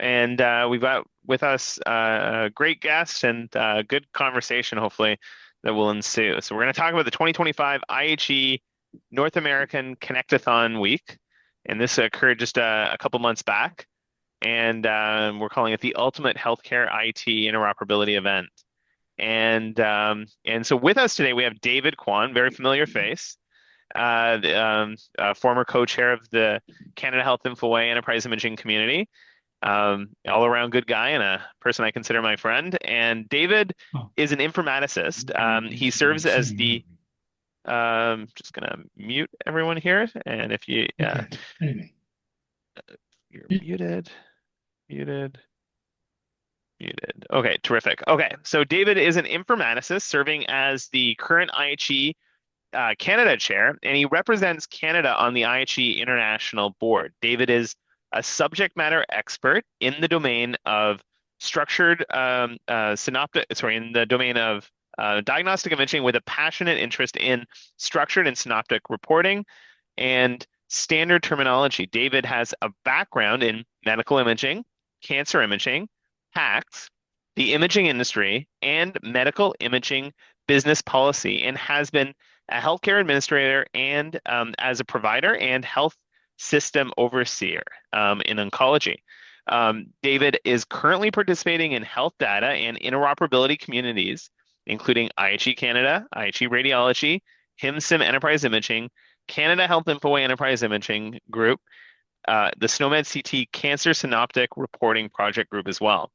and we've got with us a great guest and good conversation, hopefully, that will ensue. So we're going to talk about the 2025 IHE North American Connectathon week, and this occurred just a couple months back, and we're calling it the Ultimate Healthcare IT Interoperability Event. And so with us today we have David Kwan, very familiar face, former co-chair of the Canada Health Infoway Enterprise Imaging Community, all around good guy and a person I consider my friend. And David is an informaticist. He serves as the just gonna mute everyone here, and if you Anyway, you're muted. Okay, terrific. Okay, so David is an informaticist serving as the current IHE Canada chair, and he represents Canada on the IHE International Board. David is a subject matter expert in the domain of structured in the domain of diagnostic imaging with a passionate interest in structured and synoptic reporting and standard terminology. David has a background in medical imaging, cancer imaging, tax, the imaging industry, and medical imaging business policy, and has been a healthcare administrator and as a provider and health system overseer in oncology. David is currently participating in health data and interoperability communities, including IHE Canada, IHE Radiology, HIMSIM Enterprise Imaging, Canada Health Infoway Enterprise Imaging Group, the SNOMED CT Cancer Synoptic Reporting Project Group as well.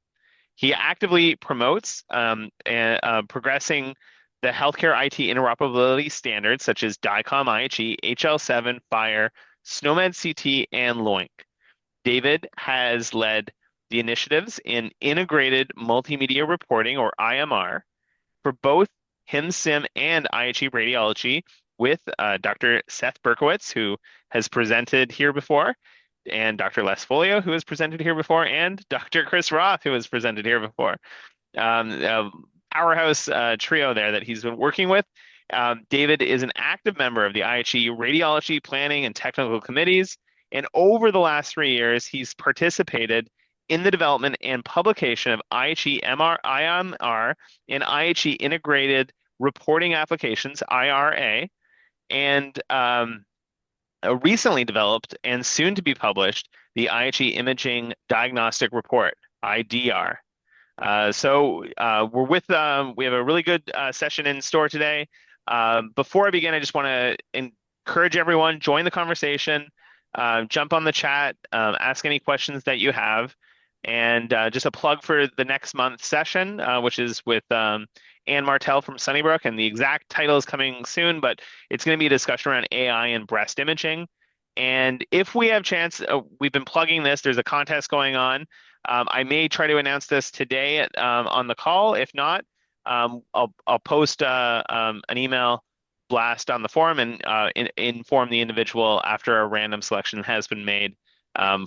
He actively promotes progressing the healthcare IT interoperability standards such as DICOM IHE, HL7, FHIR, SNOMED CT, and LOINC. David has led the initiatives in integrated multimedia reporting, or IMR, for both HIMSIM and IHE Radiology with Dr. Seth Berkowitz, who has presented here before, and Dr. Les Folio, who has presented here before, and Dr. Chris Roth, who has presented here before. Powerhouse trio there that he's been working with. David is an active member of the IHE Radiology Planning and Technical Committees, and over the last 3 years, he's participated in the development and publication of IHE IMR and IHE Integrated Reporting Applications, IRA, and recently developed and soon to be published the IHE Imaging Diagnostic Report, IDR. We have a really good session in store today. Before I begin, I just want to encourage everyone, join the conversation, jump on the chat, ask any questions that you have, and just a plug for the next month's session, which is with Ann Martell from Sunnybrook, and the exact title is coming soon, but it's going to be a discussion around AI and breast imaging. And if we have chance, we've been plugging this, there's a contest going on. I may try to announce this today on the call. If not, I'll post an email blast on the forum and inform the individual after a random selection has been made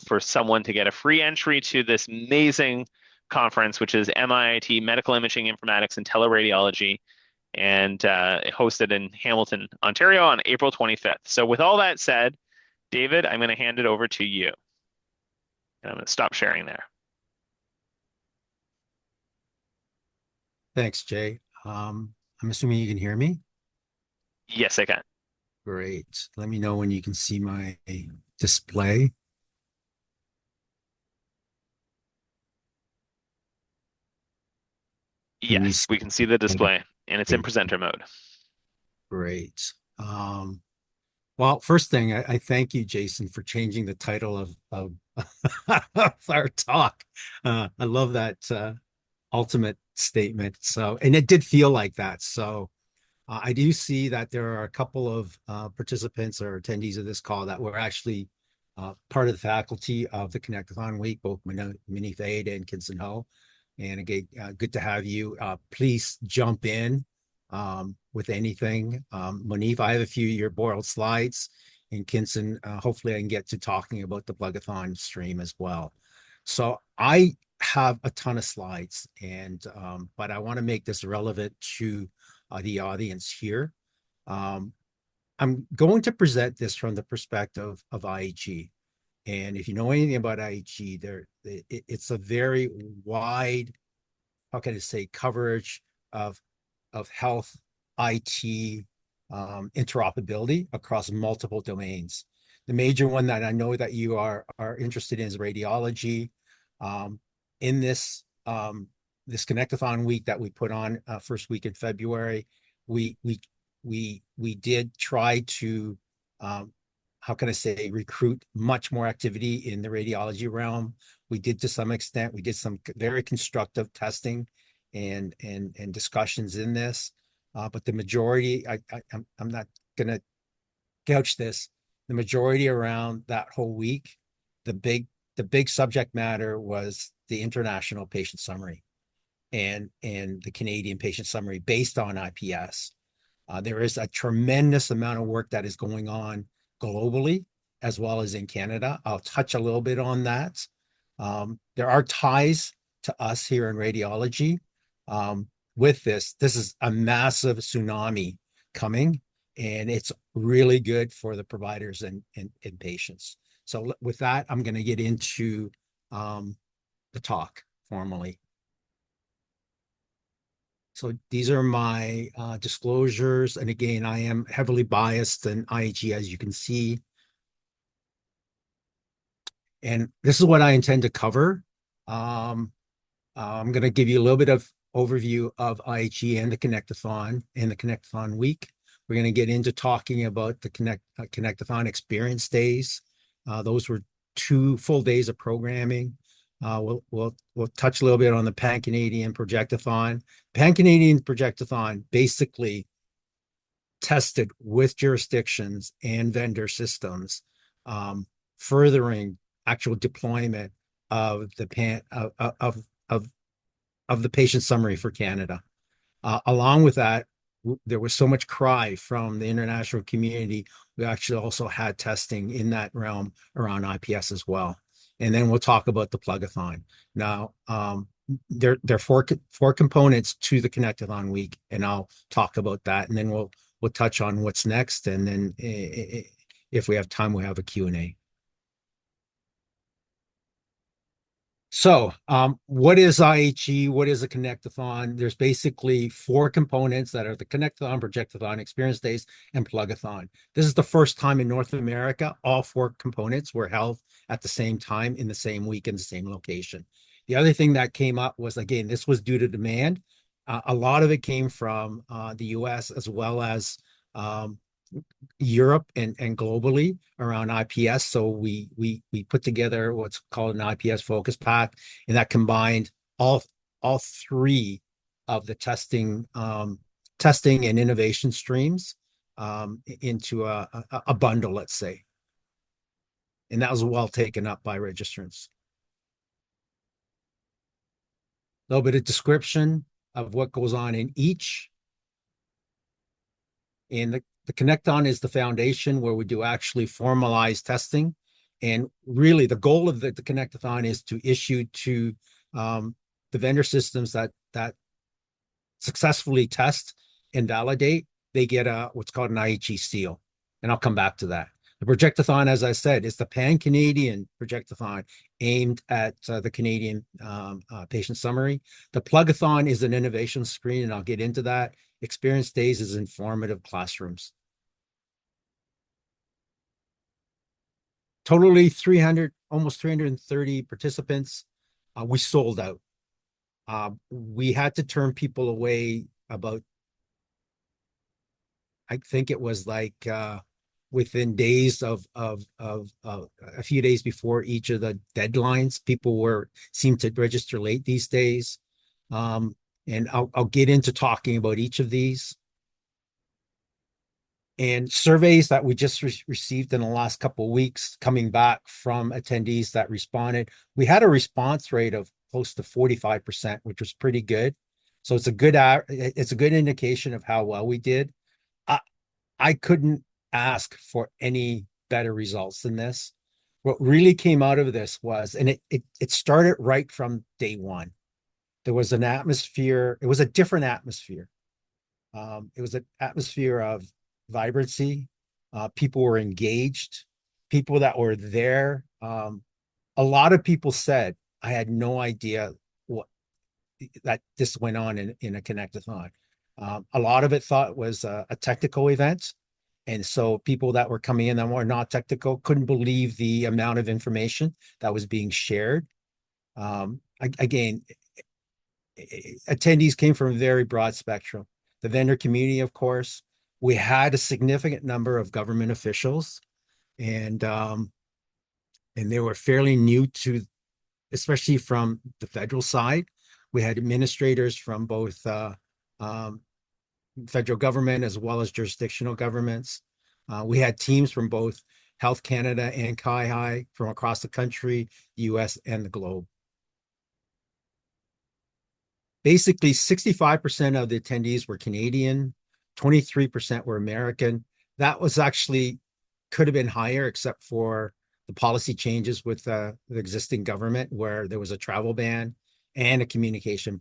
for someone to get a free entry to this amazing conference, which is MIIT Medical Imaging Informatics and Teleradiology, and hosted in Hamilton, Ontario on April 25th. So with all that said, David, I'm going to hand it over to you. And I'm going to stop sharing there. thanks, Jay. I'm assuming you can hear me. Yes, I can. Great. Let me know when you can see my display. Yes, we can see the display, and it's in presenter mode. Great. Well, first thing, I thank you, Jason, for changing the title of our talk. I love that ultimate statement. So, and it did feel like that. So I do see that there are a couple of participants or attendees of this call that were actually part of the faculty of the Connect-a-thon week, both Minnie Fade and Kinson Ho. And again, good to have you. Please jump in with anything. Monique, I have a few of your borrowed slides. And Kinson, hopefully I can get to talking about the Plugathon stream as well. So I have a ton of slides, and but I want to make this relevant to the audience here. I'm going to present this from the perspective of IHE. And if you know anything about IHE, it's a very wide, how can I say, coverage of health, IT, interoperability across multiple domains. The major one that I know that you are interested in is radiology. In this Connect-a-thon week that we put on first week in February, we did try to how can I say, recruit much more activity in the radiology realm. We did to some extent. We did some very constructive testing and discussions in this. But the majority, I'm not gonna couch this. The majority around that whole week, the big subject matter was the international patient summary and the Canadian patient summary based on IPS. There is a tremendous amount of work that is going on globally as well as in Canada. I'll touch a little bit on that. There are ties to us here in radiology. With this is a massive tsunami coming, and it's really good for the providers and patients. So with that, I'm going to get into the talk formally. So these are my disclosures. And again, I am heavily biased in IHE, as you can see. And this is what I intend to cover. I'm going to give you a little bit of overview of IHE and the Connect-a-thon and the Connect-a-thon week. We're going to get into talking about the Connect-a-thon experience days. Those were 2 full days of programming. We'll touch a little bit on the Pan-Canadian Projectathon. Pan-Canadian Projectathon basically tested with jurisdictions and vendor systems, furthering actual deployment of the patient summary for Canada. Along with that, there was so much cry from the international community. We actually also had testing in that realm around IPS as well. And then we'll talk about the Plugathon. Now, there are four components to the Connect-a-thon week, and I'll talk about that. And then we'll touch on what's next. And then if we have time, we'll have a Q&A. So what is IHE? What is a Connect-a-thon? There's basically 4 components that are the Connect-a-thon, Projectathon, Experience Days, and Plugathon. This is the first time in North America all 4 components were held at the same time in the same week in the same location. The other thing that came up was, again, this was due to demand. A lot of it came from the US as well as Europe and globally around IPS. So we put together what's called an IPS focus pack, and that combined all 3 of the testing and innovation streams into a bundle, let's say. And that was well taken up by registrants. A little bit of description of what goes on in each. And the Connect-on is the foundation where we do actually formalized testing. And really the goal of the Connect-a-thon is to issue to the vendor systems that successfully test and validate. They get what's called an IHE seal. And I'll come back to that. The Projectathon, as I said, is the Pan-Canadian Projectathon aimed at the Canadian patient summary. The Plugathon is an innovation screen, and I'll get into that. Experience Days is informative classrooms. Totally 300, almost 330 participants. We sold out. We had to turn people away about, I think it was like within days of a few days before each of the deadlines. People seemed to register late these days. And I'll get into talking about each of these. And surveys that we just received in the last couple of weeks coming back from attendees that responded. We had a response rate of close to 45%, which was pretty good. So it's a good indication of how well we did. I couldn't ask for any better results than this. What really came out of this was, and it started right from day one. There was an atmosphere. It was a different atmosphere. It was an atmosphere of vibrancy. People were engaged. people that were there, a lot of people said, I had no idea what that this went on in a Connect-a-thon. A lot of it thought was a technical event. And so people that were coming in that were not technical couldn't believe the amount of information that was being shared. Again, attendees came from a very broad spectrum. The vendor community, of course, we had a significant number of government officials, and they were fairly new to, especially from the federal side. We had administrators from both federal government as well as jurisdictional governments. We had teams from both Health Canada and IHE from across the country, US, and the globe. Basically, 65% of the attendees were Canadian, 23% were American. That was actually could have been higher, except for the policy changes with the existing government, where there was a travel ban and a communication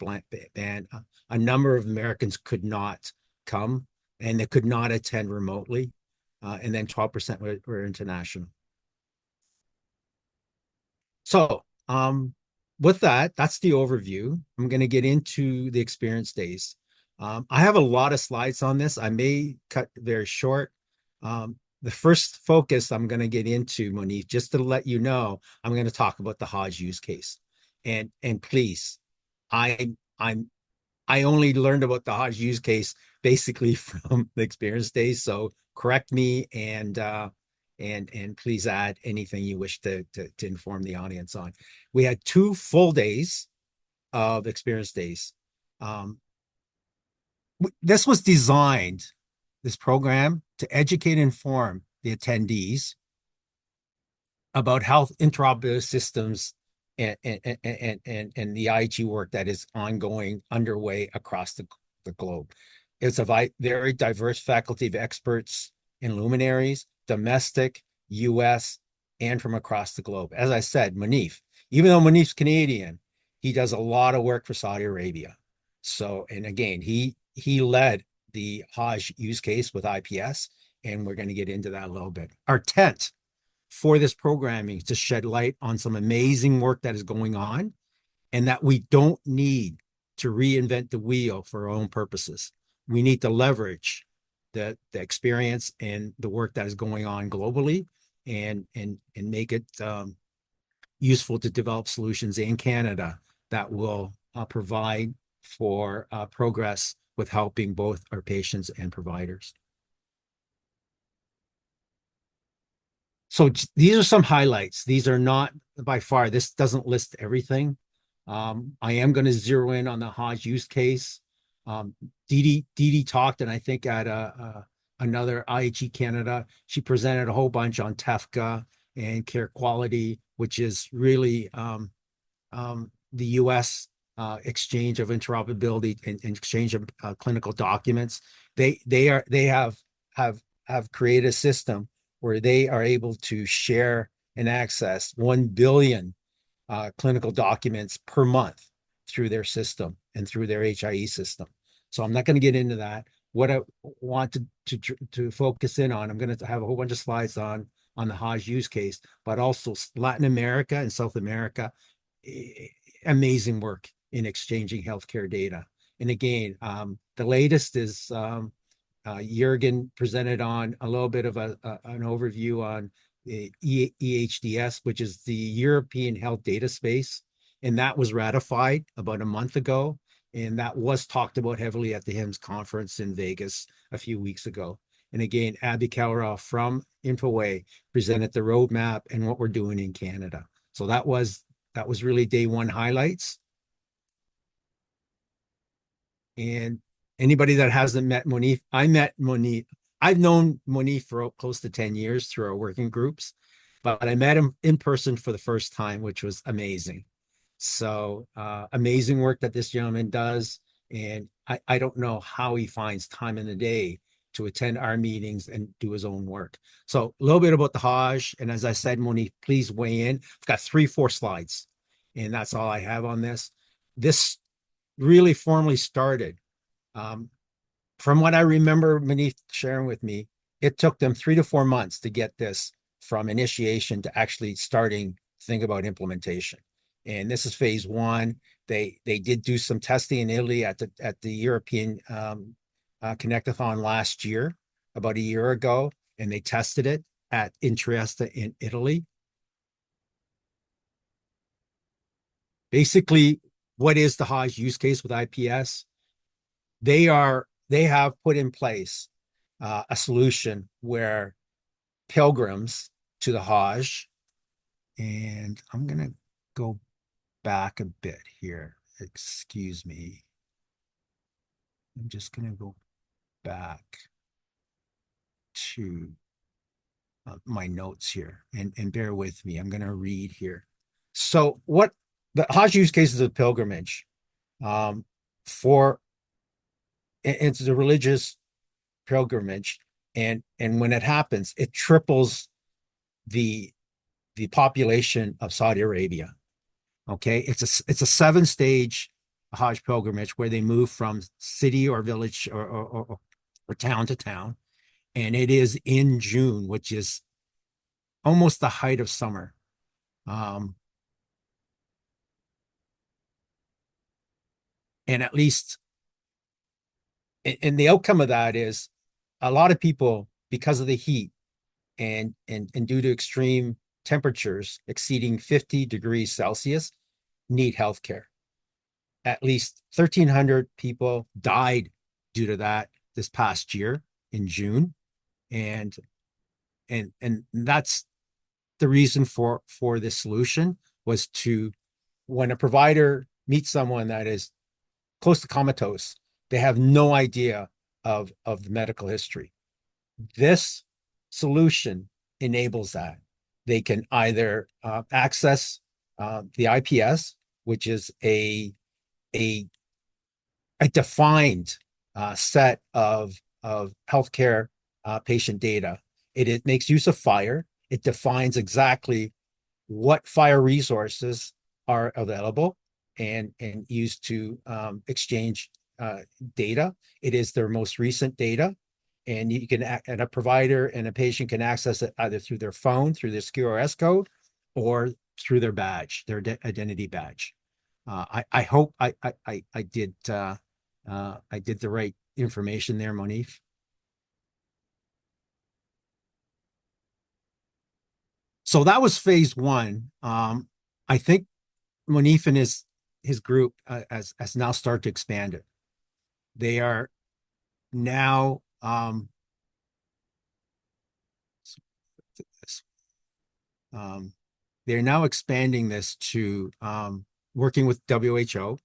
ban. A number of Americans could not come, and they could not attend remotely. And then 12% were international. So with that, that's the overview. I'm going to get into the experience days. I have a lot of slides on this. I may cut very short. The first focus I'm going to get into, Monique, just to let you know, I'm going to talk about the Hajj use case. And please, I only learned about the Hajj use case basically from the experience days. So correct me and please add anything you wish to inform the audience on. We had 2 full days of experience days. This was designed, this program, to educate and inform the attendees about health interoperability systems and the IHE work that is ongoing, underway across the globe. It's a very diverse faculty of experts and luminaries, domestic, US, and from across the globe. As I said, Manif, even though Manif's Canadian, he does a lot of work for Saudi Arabia. So, and again, he led the Hajj use case with IPS, and we're going to get into that a little bit. Our intent for this programming is to shed light on some amazing work that is going on, and that we don't need to reinvent the wheel for our own purposes. We need to leverage the experience and the work that is going on globally, and make it useful to develop solutions in Canada that will provide for progress with helping both our patients and providers. So these are some highlights. These are not by far, this doesn't list everything. I am going to zero in on the Hajj use case. Dee Dee talked, and I think at another IHE Canada, she presented a whole bunch on TEFCA and care quality, which is really the US exchange of interoperability and exchange of clinical documents. They have created a system where they are able to share and access 1 billion clinical documents per month through their system and through their HIE system. So I'm not going to get into that. What I want to focus in on, I'm going to have a whole bunch of slides on the Hajj use case, but also Latin America and South America. Amazing work in exchanging healthcare data. And again, the latest is Jürgen presented on a little bit of an overview on the EHDS, which is the European Health Data Space. And that was ratified about a month ago. And that was talked about heavily at the HIMSS conference in Vegas a few weeks ago. And again, Abby Cowra from Infoway presented the roadmap and what we're doing in Canada. So that was really day one highlights. And anybody that hasn't met Monique, I met Monique. I've known Monique for close to 10 years through our working groups, but I met him in person for the first time, which was amazing. So amazing work that this gentleman does. And I don't know how he finds time in the day to attend our meetings and do his own work. So a little bit about the Hajj. And as I said, Monique, please weigh in. I've got 3-4 slides, and that's all I have on this. This really formally started. From what I remember Monique sharing with me, it took them 3 to 4 months to get this from initiation to actually starting to think about implementation. And this is phase one. They did do some testing in Italy at the European Connectathon last year, about a year ago, and they tested it at Trieste in Italy. Basically, what is the Hajj use case with IPS? They have put in place a solution where pilgrims to the Hajj, and I'm gonna go back a bit here. Excuse me. I'm just gonna go back to my notes here, and bear with me. I'm gonna read here. So, what the Hajj use case is a pilgrimage for it's a religious pilgrimage, and when it happens, it triples the population of Saudi Arabia. Okay, it's a 7-stage Hajj pilgrimage where they move from city or village or town to town, and it is in June, which is almost the height of summer. And at least, and the outcome of that is a lot of people, because of the heat and due to extreme temperatures exceeding 50 degrees Celsius, need health care. At least 1,300 people died due to that this past year in June, and that's the reason for this solution was to, when a provider meets someone that is close to comatose, they have no idea of the medical history. This solution enables that. They can either access the IPS, which is a defined set of healthcare patient data. It makes use of FHIR. It defines exactly what FHIR resources are available and used to exchange data. It is their most recent data, and you can, and a provider and a patient can access it either through their phone, through this QRS code, or through their badge, their identity badge. I hope I did the right information there, Monif. So that was phase one. I think Monif and his group has now started to expand it. They are now they're now expanding this to working with WHO,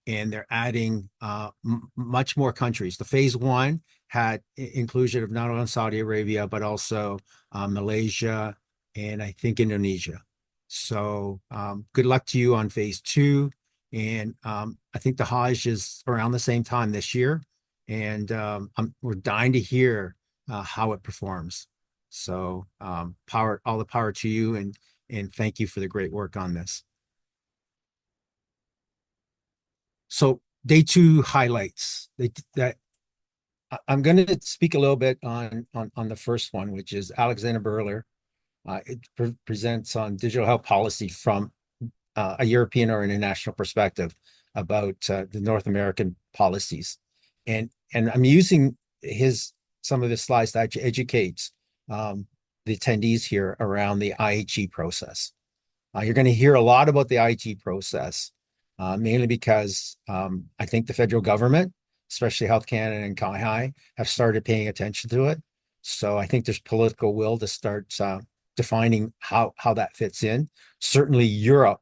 and they're adding much more countries. The phase one had inclusion of not only Saudi Arabia, but also Malaysia and I think Indonesia. So good luck to you on phase two. And I think the Hajj is around the same time this year. And we're dying to hear how it performs. So all the power to you, and thank you for the great work on this. So day two highlights that I'm going to speak a little bit on the first one, which is Alexander Berler. It presents on digital health policy from a European or international perspective about the North American policies, and I'm using some of his slides to actually educate the attendees here around the IHE process. You're going to hear a lot about the IHE process. Mainly because I think the federal government, especially Health Canada and IHE, have started paying attention to it. So I think there's political will to start defining how that fits in. Certainly Europe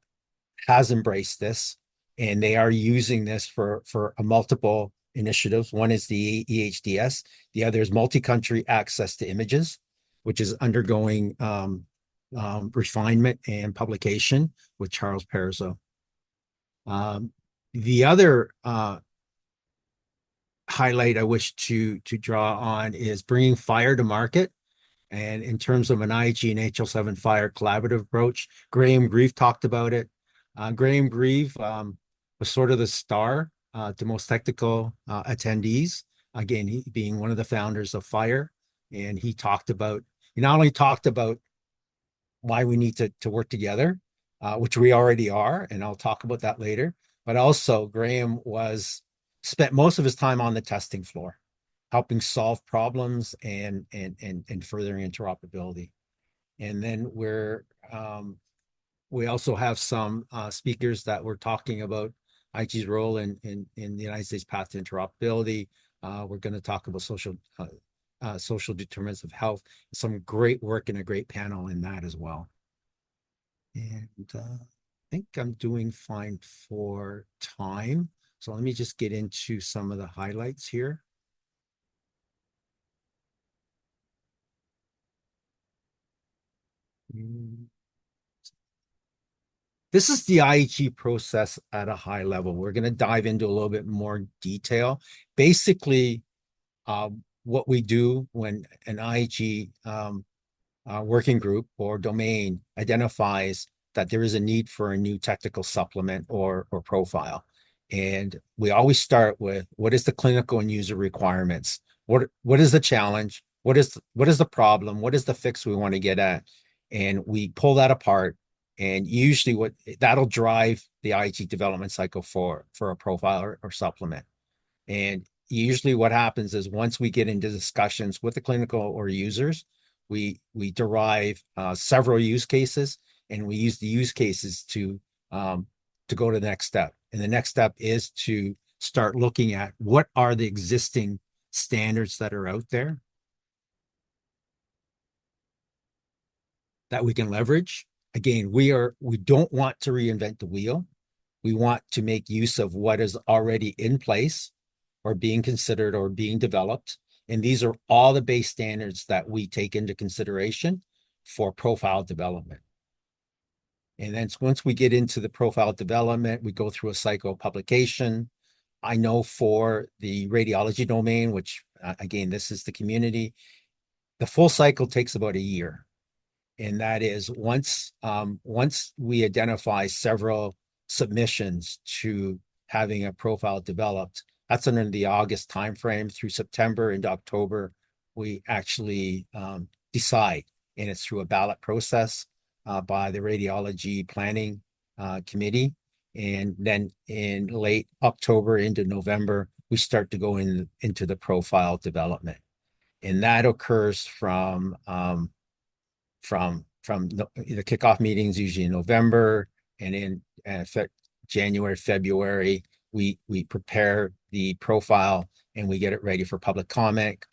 has embraced this, and they are using this for multiple initiatives. One is the EHDS. The other is multi-country access to images, which is undergoing refinement and publication with Charles Perzo. The other highlight I wish to draw on is bringing FHIR to market. And in terms of an IHE and HL7 FHIR collaborative approach, Graham Grieve talked about it. Graham Grieve was sort of the star to most technical attendees. Again, he being one of the founders of FHIR, and he not only talked about why we need to work together, which we already are, and I'll talk about that later. But also, Graham spent most of his time on the testing floor, helping solve problems and furthering interoperability. And then we also have some speakers that were talking about IHE's role in the United States path to interoperability. We're going to talk about social determinants of health. Some great work and a great panel in that as well. And I think I'm doing fine for time. So let me just get into some of the highlights here. This is the IHE process at a high level. We're going to dive into a little bit more detail. Basically, what we do when an IHE working group or domain identifies that there is a need for a new technical supplement or profile. And we always start with what is the clinical and user requirements? What is the challenge? What is the problem? What is the fix we want to get at? And we pull that apart. And usually that'll drive the IHE development cycle for a profile or supplement. And usually what happens is once we get into discussions with the clinical or users, we derive several use cases, and we use the use cases to go to the next step. And the next step is to start looking at what are the existing standards that are out there that we can leverage. Again, we don't want to reinvent the wheel. We want to make use of what is already in place or being considered or being developed. And these are all the base standards that we take into consideration for profile development. And then once we get into the profile development, we go through a cycle of publication. I know for the radiology domain, which again, this is the community, the full cycle takes about a year. And that is once we identify several submissions to having a profile developed, that's under the August timeframe through September into October, we actually decide, and it's through a ballot process by the radiology planning committee. And then in late October into November, we start to go into the profile development. And that occurs from the kickoff meetings, usually in November, and in January, February, we prepare the profile and we get it ready for public comment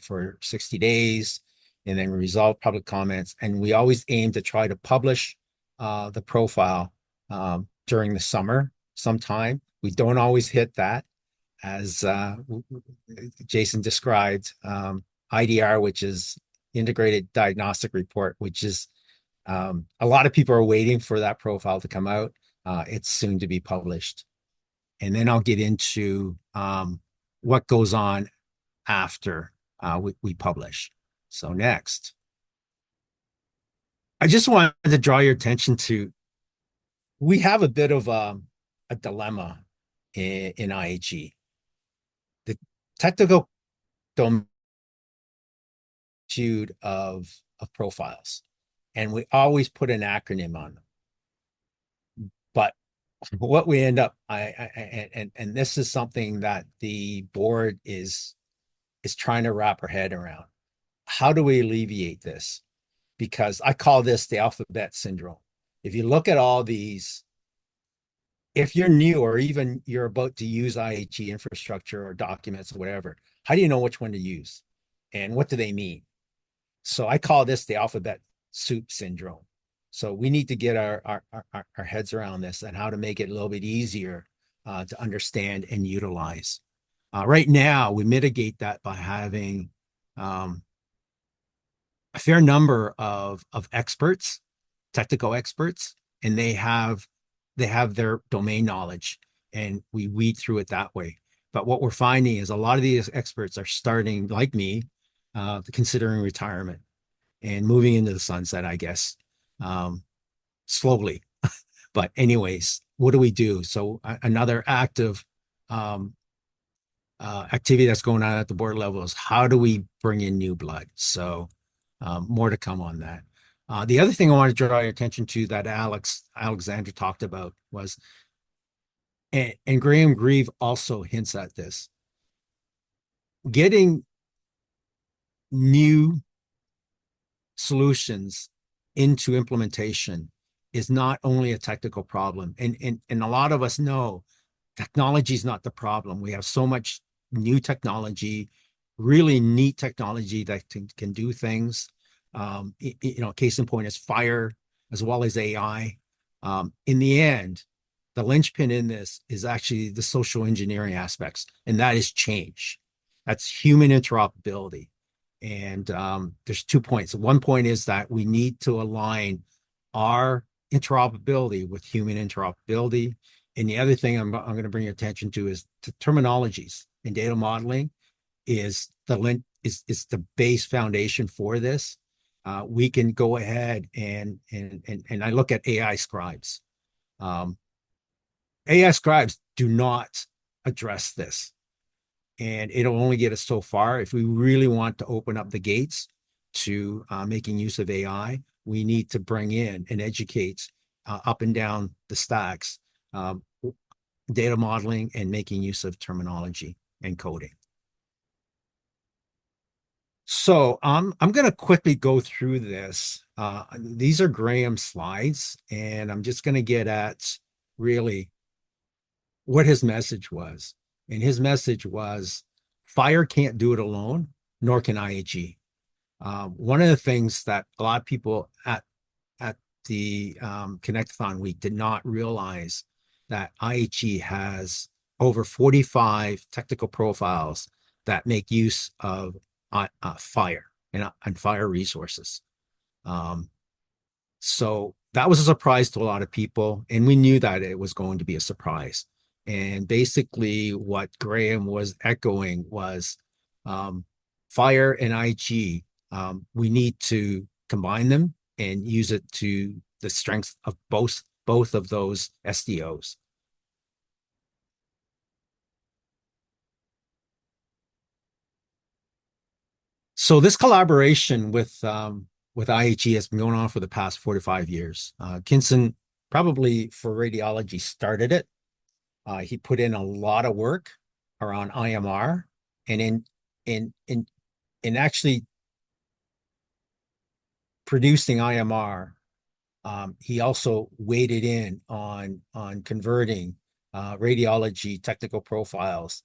for 60 days, and then we resolve public comments. And we always aim to try to publish the profile during the summer sometime. We don't always hit that, as Jason described, IDR, which is Integrated Diagnostic Report, which is a lot of people are waiting for that profile to come out. It's soon to be published. And then I'll get into what goes on after we publish. So next, I just wanted to draw your attention to, we have a bit of a dilemma in IHE. The technical domain of profiles, and we always put an acronym on them. But what we end up, and this is something that the board is trying to wrap her head around. How do we alleviate this? Because I call this the alphabet syndrome. If you look at all these, if you're new or even you're about to use IHE infrastructure or documents or whatever, how do you know which one to use? And what do they mean? So I call this the alphabet soup syndrome. So we need to get our heads around this and how to make it a little bit easier to understand and utilize. Right now, we mitigate that by having a fair number of experts, technical experts, and they have their domain knowledge, and we weed through it that way. But what we're finding is a lot of these experts are starting, like me, considering retirement and moving into the sunset, I guess, slowly. But anyways, what do we do? So another active activity that's going on at the board level is how do we bring in new blood? So more to come on that. The other thing I want to draw your attention to that Alexander talked about was, and Graham Grieve also hints at this, getting new solutions into implementation is not only a technical problem. And a lot of us know technology is not the problem. We have so much new technology, really neat technology that can do things. Case in point is fire as well as AI. In the end, the linchpin in this is actually the social engineering aspects, and that is change. That's human interoperability. And there's 2 points. One point is that we need to align our interoperability with human interoperability. And the other thing I'm going to bring your attention to is the terminologies in data modeling is the base foundation for this. We can go ahead and I look at AI scribes. AI scribes do not address this, and it'll only get us so far. If we really want to open up the gates to making use of AI, we need to bring in and educate up and down the stacks, data modeling and making use of terminology and coding. So I'm going to quickly go through this. These are Graham's slides, and I'm just going to get at really what his message was. And his message was, fire can't do it alone, nor can IHE. One of the things that a lot of people at the Connect-a-thon week did not realize that IHE has over 45 technical profiles that make use of fire and fire resources. So that was a surprise to a lot of people, and we knew that it was going to be a surprise. And basically what Graham was echoing was fire and IHE, we need to combine them and use it to the strength of both of those SDOs. So this collaboration with IHE has been going on for the past 45 years. Kinson, probably for radiology, started it. He put in a lot of work around IMR, and in actually producing IMR, he also waded in on converting radiology technical profiles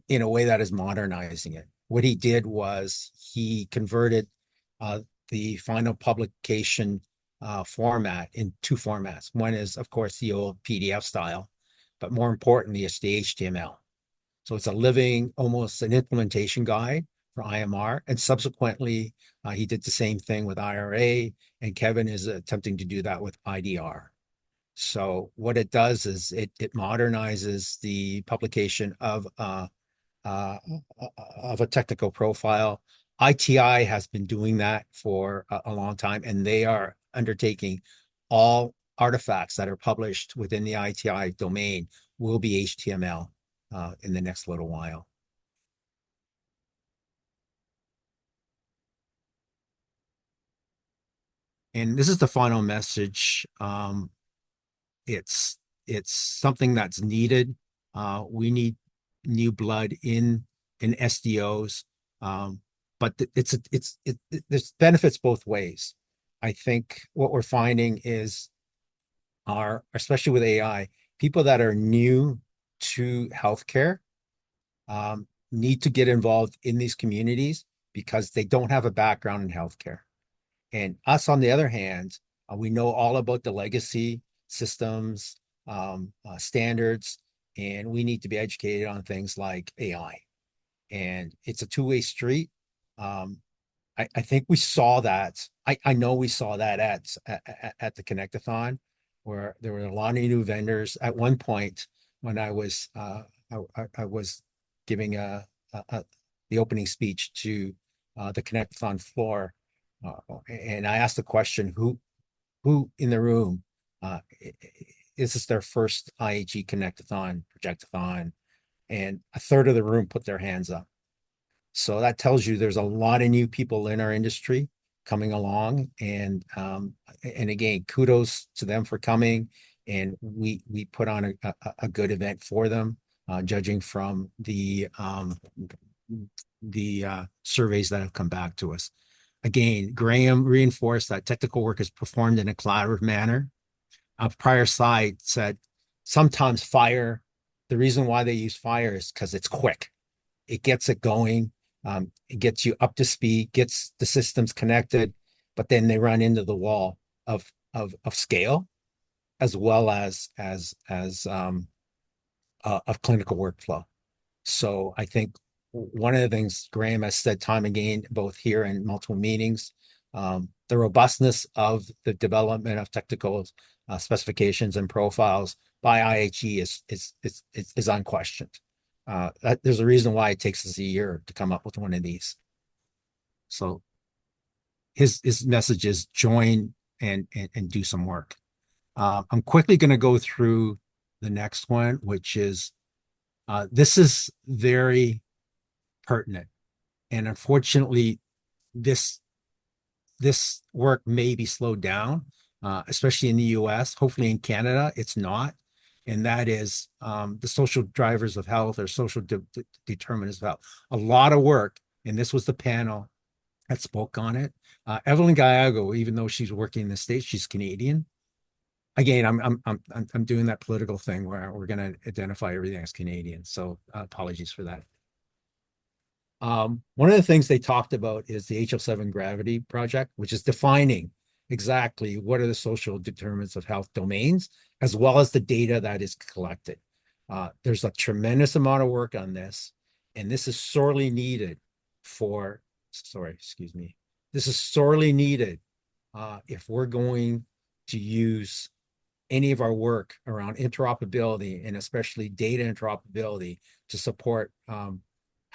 in a way that is modernizing it. What he did was he converted the final publication format in two formats. One is, of course, the old PDF style, but more importantly, it's the HTML. So it's a living, almost an implementation guide for IMR. And subsequently, he did the same thing with IRA, and Kevin is attempting to do that with IDR. So what it does is it modernizes the publication of a technical profile. ITI has been doing that for a long time, and they are undertaking all artifacts that are published within the ITI domain will be HTML in the next little while. And this is the final message. It's something that's needed. We need new blood in SDOs, but there's benefits both ways. I think what we're finding is especially with AI, people that are new to healthcare need to get involved in these communities because they don't have a background in healthcare. And us, on the other hand, we know all about the legacy systems, standards, and we need to be educated on things like AI. And it's a two-way street. I think we saw that. I know we saw that at the Connect-a-thon, where there were a lot of new vendors. At one point, when I was giving the opening speech to the Connect-a-thon floor, and I asked the question, who in the room is this their first IHE Connect-a-thon, Projectathon? And a third of the room put their hands up. So that tells you there's a lot of new people in our industry coming along. And again, kudos to them for coming. And we put on a good event for them, judging from the surveys that have come back to us. Again, Graham reinforced that technical work is performed in a collaborative manner. A prior slide said sometimes fire, the reason why they use fire is because it's quick. It gets it going. It gets you up to speed, gets the systems connected, but then they run into the wall of scale as well as of clinical workflow. So I think one of the things Graham has said time and again, both here and multiple meetings, the robustness of the development of technical specifications and profiles by IHE is unquestioned. There's a reason why it takes us a year to come up with one of these. So his message is join and do some work. I'm quickly going to go through the next one, which is this is very pertinent. And unfortunately, this work may be slowed down, especially in the US. Hopefully in Canada, it's not. And that is the social drivers of health or social determinants of health. A lot of work, and this was the panel that spoke on it. Evelyn Gallego, even though she's working in the States, she's Canadian. Again, I'm doing that political thing where we're going to identify everything as Canadian. So apologies for that. One of the things they talked about is the HL7 Gravity project, which is defining exactly what are the social determinants of health domains, as well as the data that is collected. There's a tremendous amount of work on this, and this is sorely needed for, this is sorely needed if we're going to use any of our work around interoperability and especially data interoperability to support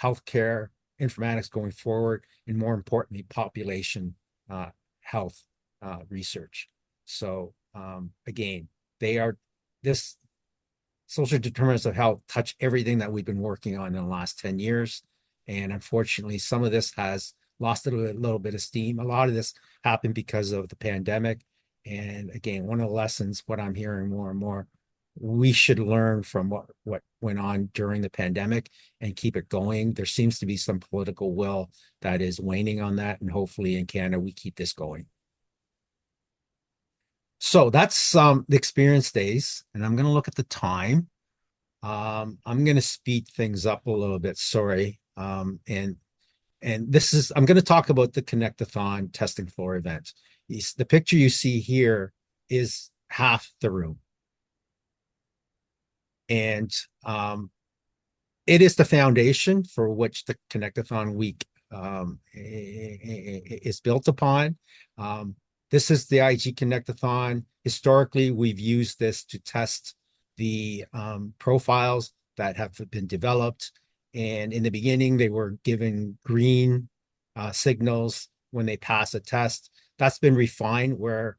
healthcare informatics going forward, and more importantly, population health research. So again, this social determinants of health touch everything that we've been working on in the last 10 years. And unfortunately, some of this has lost a little bit of steam. A lot of this happened because of the pandemic. And again, one of the lessons, what I'm hearing more and more, we should learn from what went on during the pandemic and keep it going. There seems to be some political will that is waning on that. And hopefully in Canada, we keep this going. So that's the experience days. And I'm going to look at the time. I'm going to speed things up a little bit. Sorry. And this is, I'm going to talk about the Connect-a-thon testing floor event. The picture you see here is half the room. And it is the foundation for which the Connect-a-thon week is built upon. This is the IHE Connect-a-thon. Historically, we've used this to test the profiles that have been developed. And in the beginning, they were given green signals when they pass a test. That's been refined where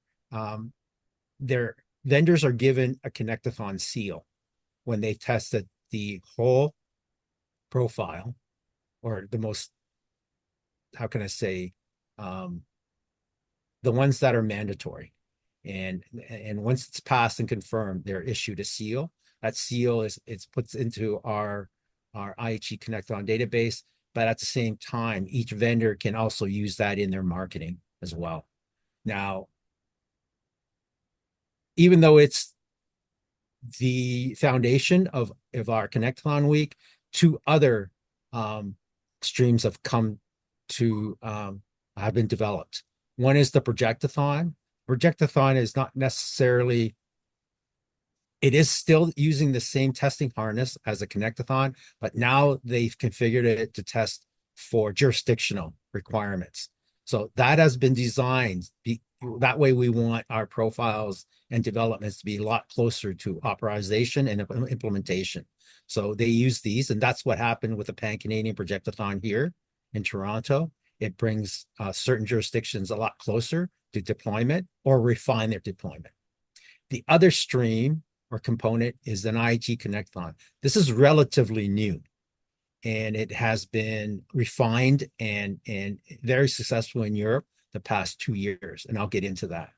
their vendors are given a Connect-a-thon seal when they tested the whole profile, or the most, how can I say, the ones that are mandatory. And once it's passed and confirmed, they're issued a seal. That seal it's puts into our IHE Connect-a-thon database, but at the same time, each vendor can also use that in their marketing as well. Now, even though it's the foundation of our Connect-a-thon week, two other streams have come to have been developed. One is the Projectathon. Projectathon is not necessarily, it is still using the same testing harness as a Connect-a-thon, but now they've configured it to test for jurisdictional requirements. So that has been designed. That way we want our profiles and developments to be a lot closer to authorization and implementation. So they use these, and that's what happened with the Pan-Canadian Projectathon here in Toronto. It brings certain jurisdictions a lot closer to deployment or refine their deployment. The other stream or component is an IHE Connect-a-thon. This is relatively new. and it has been refined and very successful in Europe the past 2 years, and I'll get into that.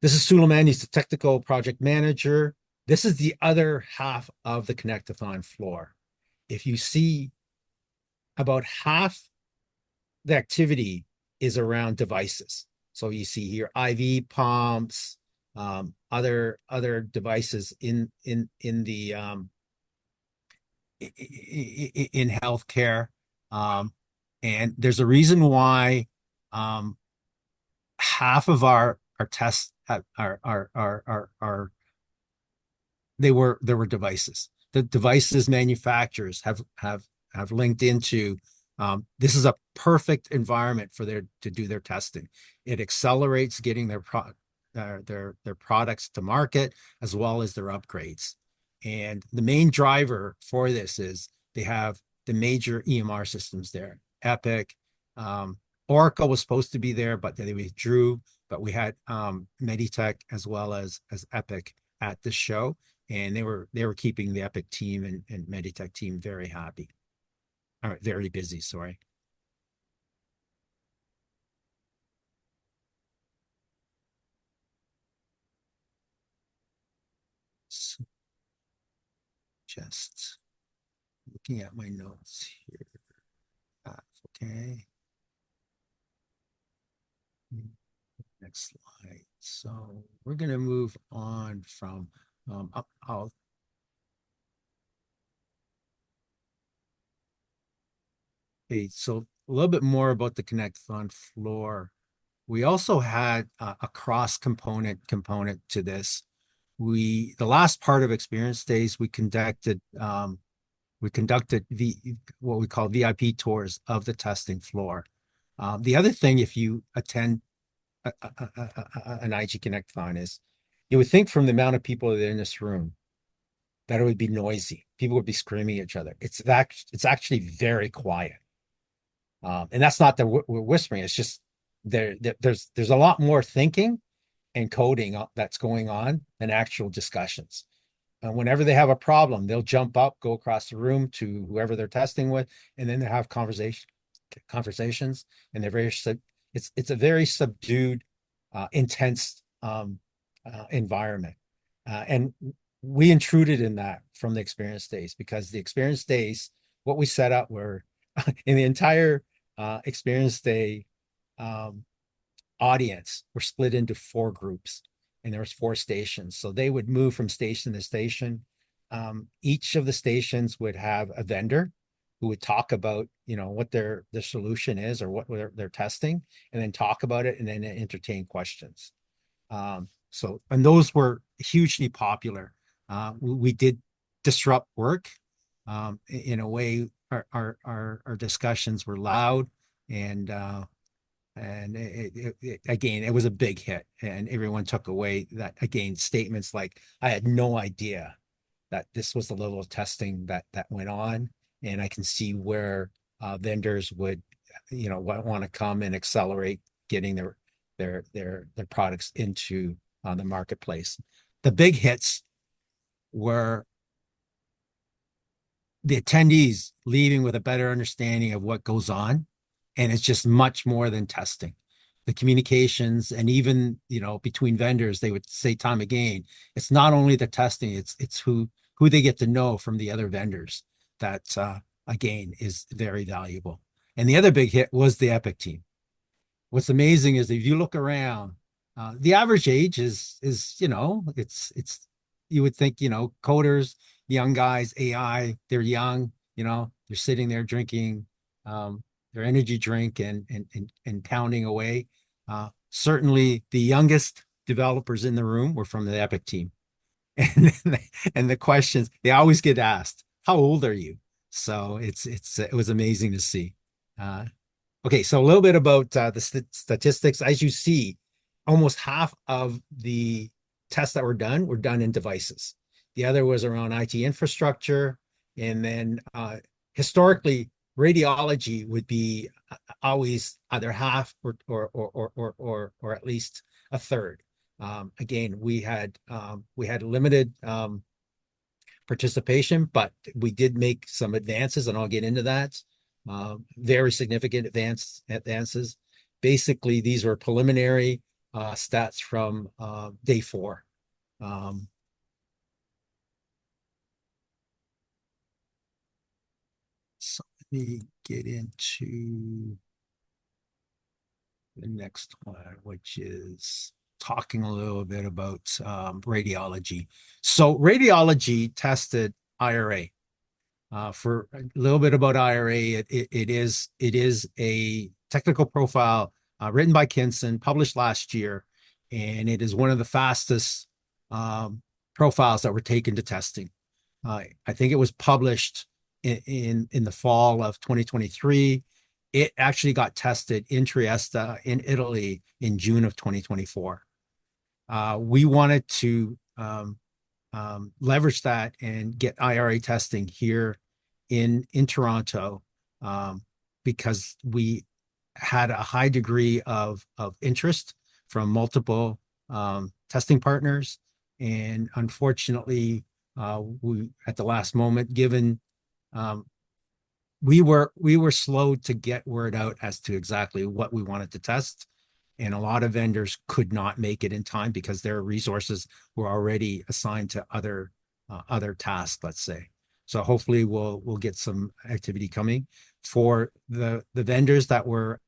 This is Suleiman. He's the technical project manager. This is the other half of the Connect-a-thon floor. If you see, about half the activity is around devices. So you see here IV pumps, other devices in the in healthcare, and there's a reason why half of our tests are there were devices. The devices manufacturers have linked into this is a perfect environment for to do their testing. It accelerates getting their products to market as well as their upgrades. And the main driver for this is they have the major EMR systems there. Epic, Oracle was supposed to be there, but they withdrew. But we had Meditech as well as Epic at the show, and they were keeping the Epic team and Meditech team very happy. All right, very busy, sorry. So just looking at my notes here. Okay. Next slide. So we're going to move on from okay, so a little bit more about the Connect-a-thon floor. We also had a cross component to this. The last part of experience days, we conducted what we call VIP tours of the testing floor. The other thing, if you attend an IHE Connect-a-thon, is you would think from the amount of people that are in this room that it would be noisy. People would be screaming at each other. It's actually very quiet. And that's not that we're whispering. It's just there's a lot more thinking and coding that's going on than actual discussions. And whenever they have a problem, they'll jump up, go across the room to whoever they're testing with, and then they have conversations. And they're it's a very subdued, intense environment. And we intruded in that from the experience days, because the experience days, what we set up were in the entire experience day audience were split into 4 groups, and there was 4 stations. So they would move from station to station. Each of the stations would have a vendor who would talk about, what their solution is or what they're testing, and then talk about it and then entertain questions. And those were hugely popular. We did disrupt work in a way. Our discussions were loud, and again, it was a big hit, and everyone took away that, again, statements like, I had no idea that this was the level of testing that went on, and I can see where vendors would want to come and accelerate getting their products into the marketplace. The big hits were the attendees leaving with a better understanding of what goes on. And it's just much more than testing. The communications, and even, between vendors, they would say time again, it's not only the testing, it's who they get to know from the other vendors that, again, is very valuable. And the other big hit was the Epic team. What's amazing is if you look around, the average age is it's you would think, coders, young guys, AI, they're young, they're sitting there drinking their energy drink and pounding away. Certainly the youngest developers in the room were from the Epic team. And the questions, they always get asked, how old are you? So it was amazing to see. Okay, so a little bit about the statistics. As you see, almost half of the tests that were done in devices. The other was around IT infrastructure. And then historically, radiology would be always either half or at least a third. Again, we had limited participation, but we did make some advances, and I'll get into that. Very significant advances. Basically, these were preliminary stats from day 4. So let me get into the next one, which is talking a little bit about radiology. So radiology tested IRA. For a little bit about IRA, it is a technical profile written by Kinson, published last year, and it is one of the fastest profiles that were taken to testing. I think it was published in the fall of 2023. It actually got tested in Trieste, in Italy, in June of 2024. We wanted to leverage that and get IRA testing here in Toronto, because we had a high degree of interest from multiple testing partners. And unfortunately, we at the last moment, given we were slow to get word out as to exactly what we wanted to test. And a lot of vendors could not make it in time because their resources were already assigned to other tasks, let's say. So hopefully we'll get some activity coming. For the vendors that were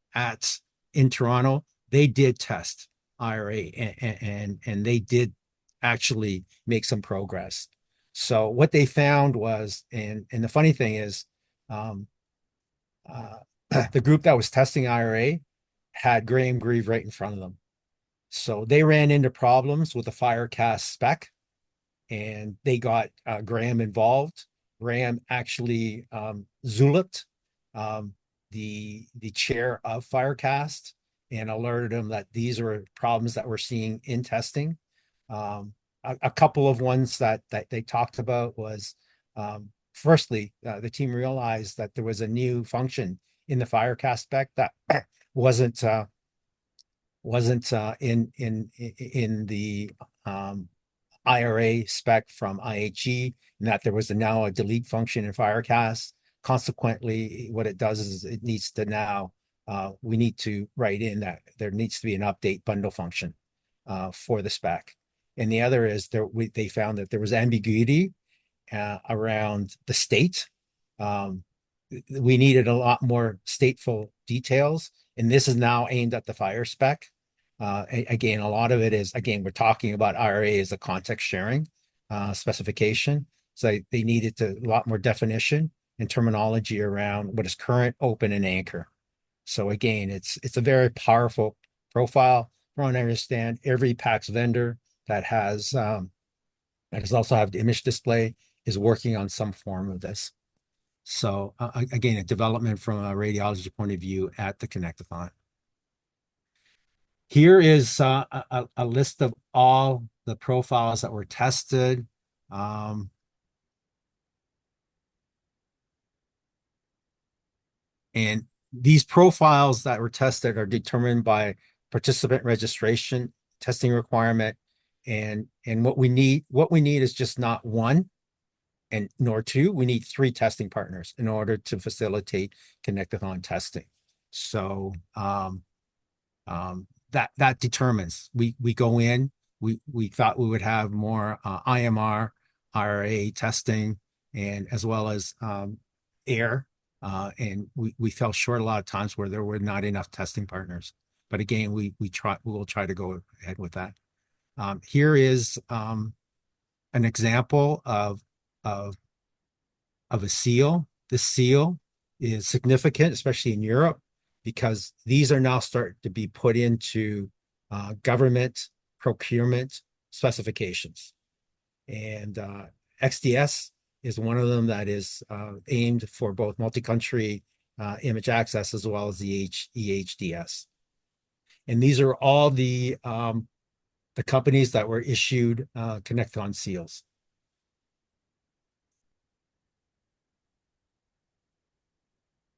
in Toronto, they did test IRA, and they did actually make some progress. So what they found was, and the funny thing is, the group that was testing IRA had Graham Grieve right in front of them. So they ran into problems with the Firecast spec, and they got Graham involved. Graham actually zulipped the chair of Firecast and alerted him that these were problems that we're seeing in testing. A couple of ones that they talked about was, firstly, the team realized that there was a new function in the Firecast spec that wasn't in the IRA spec from IHE, and that there was now a delete function in Firecast. Consequently, what it does is it needs to now, we need to write in that there needs to be an update bundle function for the spec. And the other is they found that there was ambiguity around the state. We needed a lot more stateful details, and this is now aimed at the fire spec. Again, a lot of it is, again, we're talking about IRA as a context sharing specification. So they needed a lot more definition and terminology around what is current, open, and anchor. So again, it's a very powerful profile. From what I understand, every PACS vendor that also have the image display is working on some form of this. So again, a development from a radiology point of view at the Connect-a-thon. Here is a list of all the profiles that were tested. And these profiles that were tested are determined by participant registration, testing requirement, and what we need is just not one and nor two. We need 3 testing partners in order to facilitate Connect-a-thon testing. So that determines. We go in. We thought we would have more IMR, IRA testing, and as well as air. And we fell short a lot of times where there were not enough testing partners. But again, we will try to go ahead with that. Here is an example of a seal. This seal is significant, especially in Europe, because these are now starting to be put into government procurement specifications. And XDS is one of them that is aimed for both multi-country image access as well as the EHDS. And these are all the companies that were issued Connect-a-thon seals.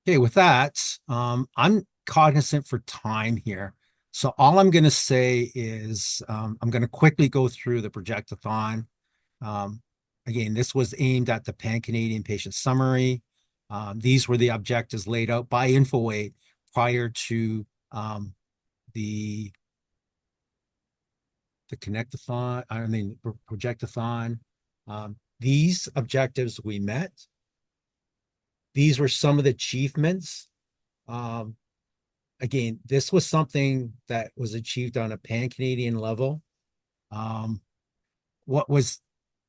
Okay, with that, I'm cognizant for time here. So all I'm going to say is I'm going to quickly go through the Projectathon. again, this was aimed at the Pan-Canadian patient summary. These were the objectives laid out by Infoway prior to the Connect-a-thon, I mean, Projectathon. These objectives we met. These were some of the achievements. Again, this was something that was achieved on a pan-Canadian level. What was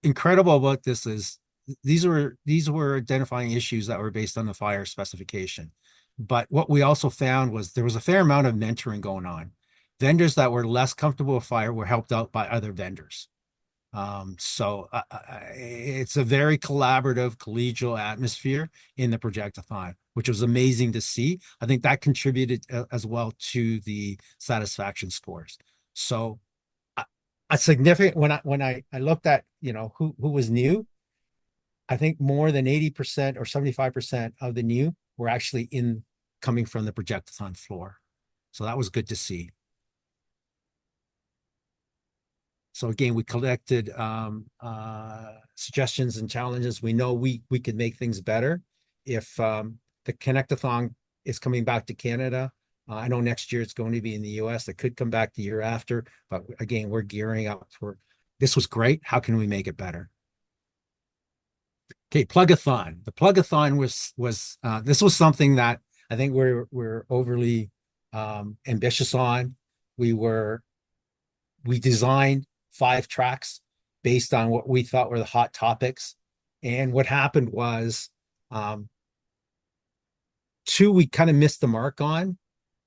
incredible about this is these were identifying issues that were based on the fire specification. But what we also found was there was a fair amount of mentoring going on. Vendors that were less comfortable with fire were helped out by other vendors. So it's a very collaborative, collegial atmosphere in the Projectathon, which was amazing to see. I think that contributed as well to the satisfaction scores. So a significant when I looked at who was new, I think more than 80% or 75% of the new were actually coming from the Projectathon floor. So that was good to see. So again, we collected suggestions and challenges. We know we could make things better if the Connect-a-thon is coming back to Canada. I know next year it's going to be in the US. It could come back the year after, but again, we're gearing up for this. Was great. How can we make it better? Okay, Plugathon. The Plugathon was this was something that I think we're overly ambitious on. We designed 5 tracks based on what we thought were the hot topics. And what happened was 2 we kind of missed the mark on,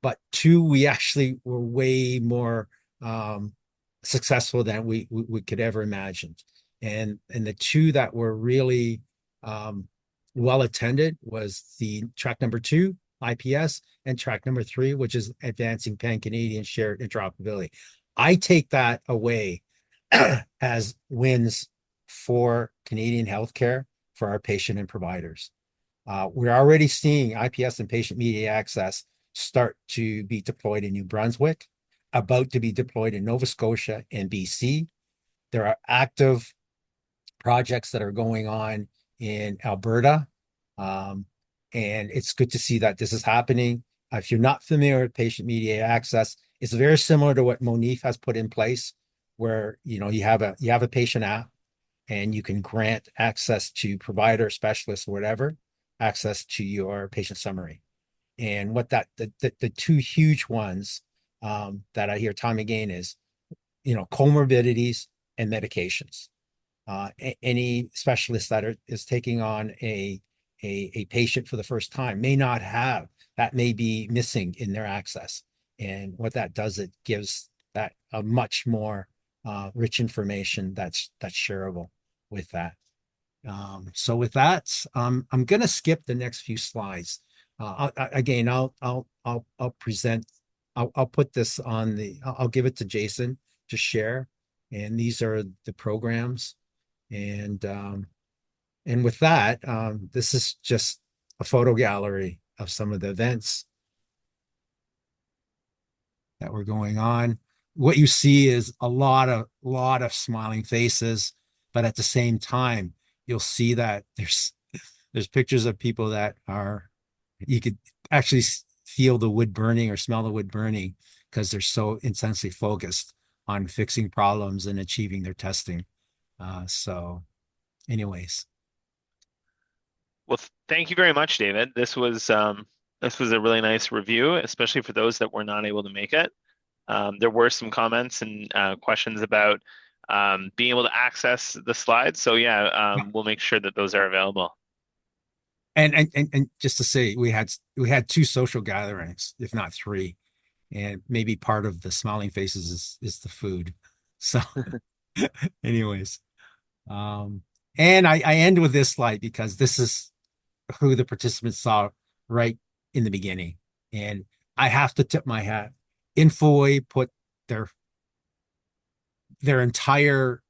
but 2 we actually were way more successful than we could ever imagine. And the 2 that were really well attended was the track number 2, IPS, and track number 3, which is advancing pan-Canadian shared interoperability. I take that away as wins for Canadian healthcare for our patient and providers. We're already seeing IPS and patient media access start to be deployed in New Brunswick, about to be deployed in Nova Scotia and BC. There are active projects that are going on in Alberta. And it's good to see that this is happening. If you're not familiar with patient media access, it's very similar to what Monif has put in place, where you have a patient app and you can grant access to provider, specialists, or whatever, access to your patient summary. And what the 2 huge ones that I hear time again is comorbidities and medications. Any specialist that is taking on a patient for the first time may not have that, may be missing in their access. And what that does, it gives that a much more rich information that's shareable with that. So with that, I'm going to skip the next few slides. Again, I'll present. I'll put this on I'll give it to Jason to share. And these are the programs. And with that, this is just a photo gallery of some of the events that were going on. What you see is a lot of smiling faces, but at the same time, you'll see that there's pictures of people that you could actually feel the wood burning or smell the wood burning because they're so intensely focused on fixing problems and achieving their testing. So anyways. Well, thank you very much, David. This was a really nice review, especially for those that were not able to make it. There were some comments and questions about being able to access the slides. So yeah, we'll make sure that those are available. And just to say, we had 2 social gatherings, if not 3, and maybe part of the smiling faces is the food. So anyways, and I end with this slide because this is who the participants saw right in the beginning. And I have to tip my hat. Infoway put their entire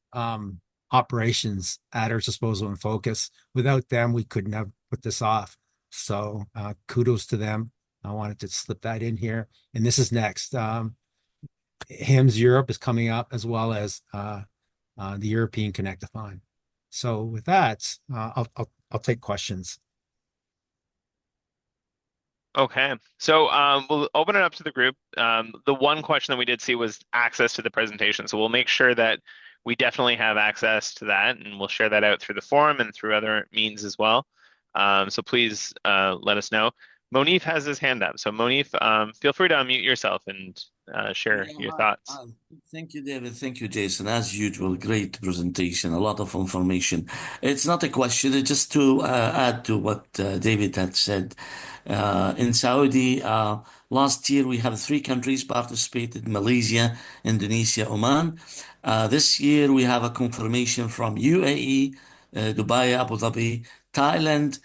operations at our disposal and focus. Without them, we couldn't have put this off. So kudos to them. I wanted to slip that in here. And this is next. HIMSS Europe is coming up, as well as the European Connect-a-thon. So with that, I'll take questions. Okay, so we'll open it up to the group. The one question that we did see was access to the presentation, so we'll make sure that we definitely have access to that, and we'll share that out through the forum and through other means as well. So please let us know. Monif has his hand up, so Monif, feel free to unmute yourself and share Yeah, your thoughts. thank you, David. Thank you, Jason. As usual, great presentation, a lot of information. It's not a question, it's just to add to what David had said. In Saudi, last year we have three countries participated, Malaysia, Indonesia, Oman. This year we have a confirmation from UAE, Dubai, Abu Dhabi, Thailand,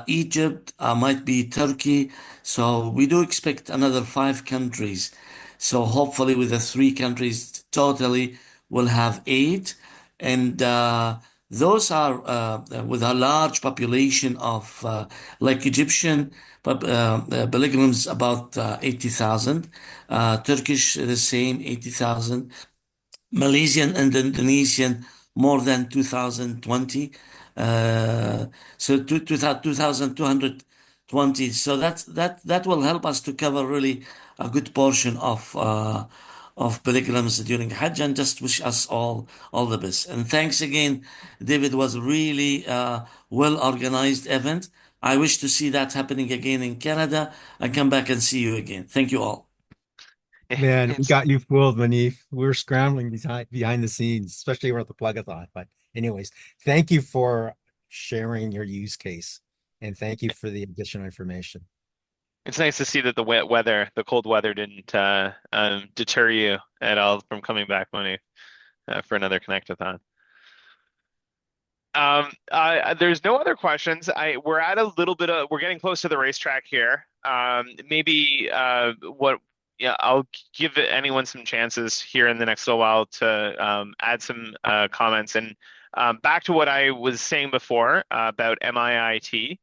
Egypt, might be Turkey. So we do expect another five countries. So hopefully with the three countries totally we'll have eight. And those are with a large population of like Egyptian pilgrims about 80,000. Turkish the same 80,000. Malaysian and Indonesian more than 2020. So 2,220. So that will help us to cover really a good portion of pilgrims during Hajj, and just wish us all the best. And thanks again, David. Was really well organized event. I wish to see that happening again in Canada and come back and see you again. Thank you all. Man, we It's got you fooled, Manif. We're scrambling behind the scenes, especially around the Plugathon. But anyways, thank you for sharing your use case, and thank you for the additional information. it's nice to see that the wet weather, the cold weather, didn't deter you at all from coming back, Monif, for another Connect-a-thon. There's no other questions. We're at a little bit of, we're getting close to the racetrack here. Maybe yeah, I'll give anyone some chances here in the next little while to add some comments. And back to what I was saying before about MIIT,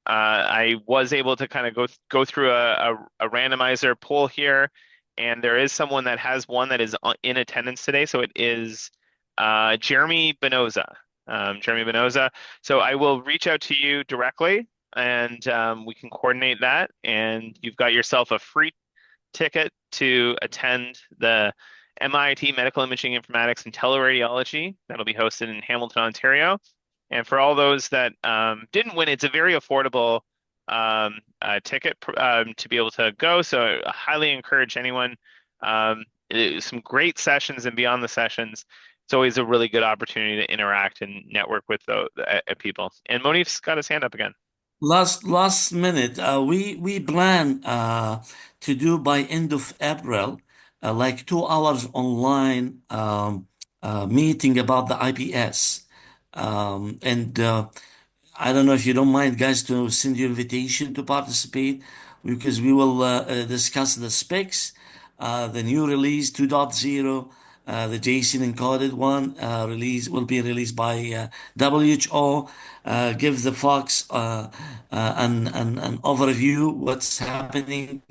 I was able to kind of go through a randomizer poll here, and there is someone that has one that is in attendance today. So it is Jeremy Benoza. Jeremy Benoza. So I will reach out to you directly and we can coordinate that. And you've got yourself a free ticket to attend the MIT Medical Imaging Informatics and Teleradiology that'll be hosted in Hamilton, Ontario. And for all those that didn't win, it's a very affordable ticket to be able to go. So I highly encourage anyone. Some great sessions, and beyond the sessions, it's always a really good opportunity to interact and network with the people. And Monif's got his hand up again. Last minute, we plan to do by end of April, like 2 hours online meeting about the IPS, and I don't know if you don't mind, guys, to send you invitation to participate, because we will discuss the specs, the new release 2.0, the JSON encoded one release will be released by WHO. Give the folks an overview what's happening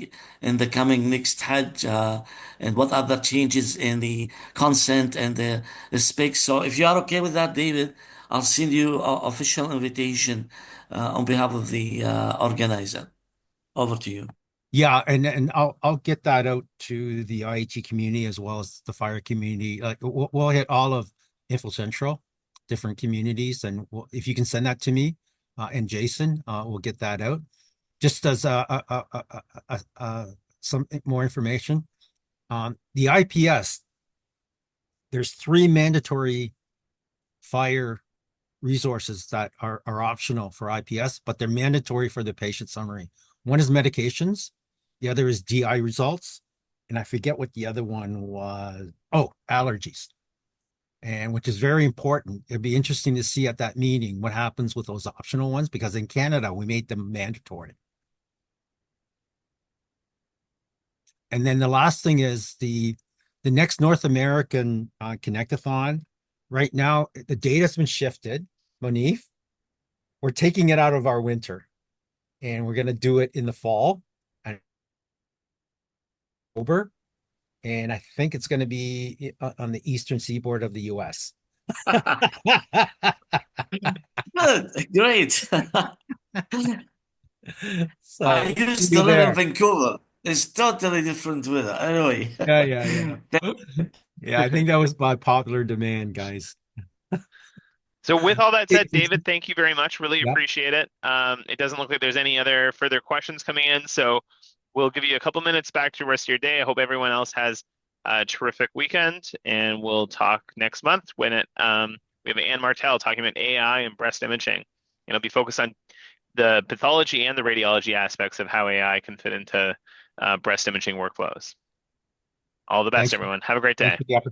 in the coming next Hajj, and what other changes in the consent and the specs. So if you are okay with that, David, I'll send you an official invitation on behalf of the organizer. Over to you. Yeah, and I'll get that out to the IHE community as well as the fire community. Like we'll hit all of Info Central, different communities, and if you can send that to me and Jason, we'll get that out. Just as some more information, the IPS, there's three mandatory fire resources that are optional for IPS, but they're mandatory for the patient summary. One is medications, the other is DI results, and I forget what the other one was. Oh, allergies, and which is very important. It'd be interesting to see at that meeting what happens with those optional ones, because in Canada we made them mandatory. And then the last thing is the next North American Connectathon. Right now, the data's been shifted. Monif, we're taking it out of our winter, and we're going to do it in the fall, October, and I think it's going to be on the eastern seaboard of the U.S. Good, great. So I see used you to live in there. Vancouver. It's totally different weather. Anyway, Yeah, yeah, yeah. Yeah, I think that was by popular demand, guys. So with all that Hey, said, David, thank you very much. Really yep. appreciate it. It doesn't look like there's any other further questions coming in, so we'll give you a couple minutes back to the rest of your day. I hope everyone else has a terrific weekend, and we'll talk next month when we have Ann Martell talking about AI and breast imaging. And it'll be focused on the pathology and the radiology aspects of how AI can fit into breast imaging workflows. All the best, Thanks. everyone. Have a great Thanks day. for the opportunity.